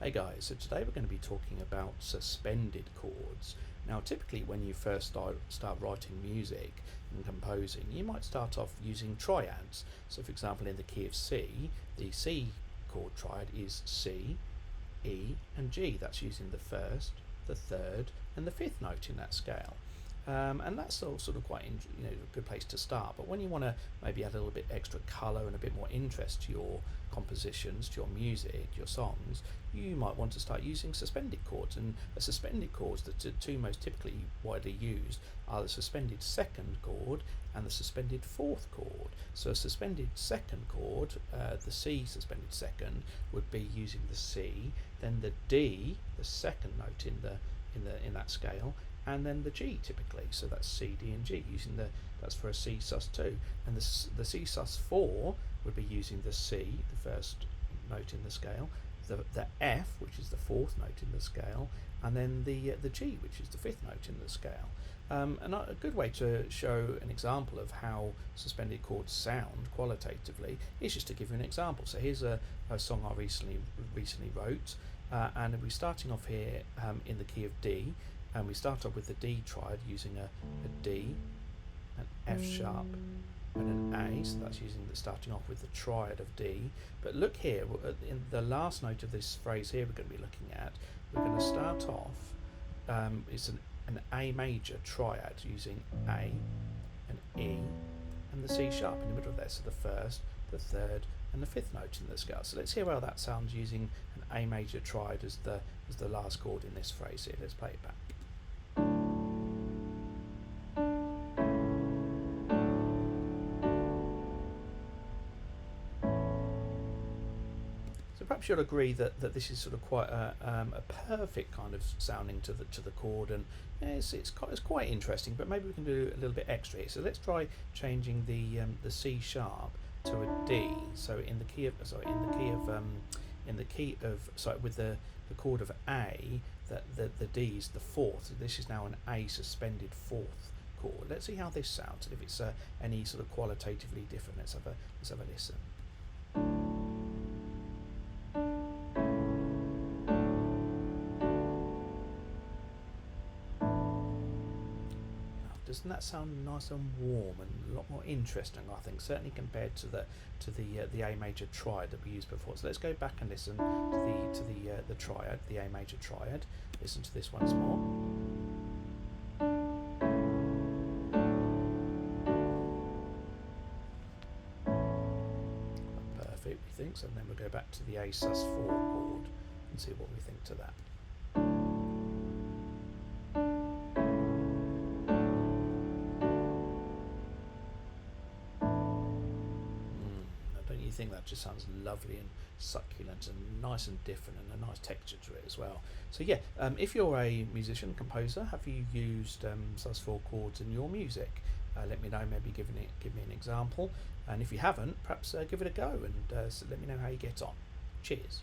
Hey guys, so today we're going to be talking about suspended chords. Now typically when you first start writing music and composing, you might start off using triads. So for example, in the key of C, the C chord triad is C, E and G. That's using the first, the third and the fifth note in that scale. And that's all sort of quite a good place to start. But when you want to maybe add a little bit extra colour and a bit more interest to your compositions, to your music, your songs, you might want to start using suspended chords. And the suspended chords, the two most typically widely used, are the suspended second chord and the suspended fourth chord. So a suspended second chord, the C suspended second, would be using the C, then the D, the second note in that scale, and then the G typically, so that's C, D and G, that's for a C sus2, and the C sus4 would be using the C, the first note in the scale, the F, which is the fourth note in the scale, and then the G, which is the fifth note in the scale. And a good way to show an example of how suspended chords sound qualitatively is just to give you an example. So here's a song I recently wrote, and we're starting off here in the key of D, and we start off with the D triad using a D, an F sharp and an A, so that's starting off with the triad of D. But look here, in the last note of this phrase here we're going to be looking at, we're going to start off, it's an A major triad using A, an E and the C sharp in the middle of there, so the first, the third and the fifth note in the scale. So let's hear how that sounds using an A major triad as the last chord in this phrase here. Let's play it back. So perhaps you'll agree that this is sort of quite a perfect kind of sounding to the chord, and it's quite interesting. But maybe we can do a little bit extra here. So let's try changing the C sharp to a D. So with the chord of A, the D is the fourth. So this is now an A suspended fourth chord. Let's see how this sounds, and if it's any sort of qualitatively different. Let's have a listen. Doesn't that sound nice and warm and a lot more interesting, I think, certainly compared to the A major triad that we used before. So let's go back and listen to the triad, the A major triad. Listen to this once more. Perfect, we think. So then we'll go back to the A sus4 chord and see what we think to that. I think that just sounds lovely and succulent and nice and different, and a nice texture to it as well. So yeah, if you're a musician, composer, have you used sus4 chords in your music? Let me know, maybe give me an example, and if you haven't, perhaps give it a go and so let me know how you get on. Cheers.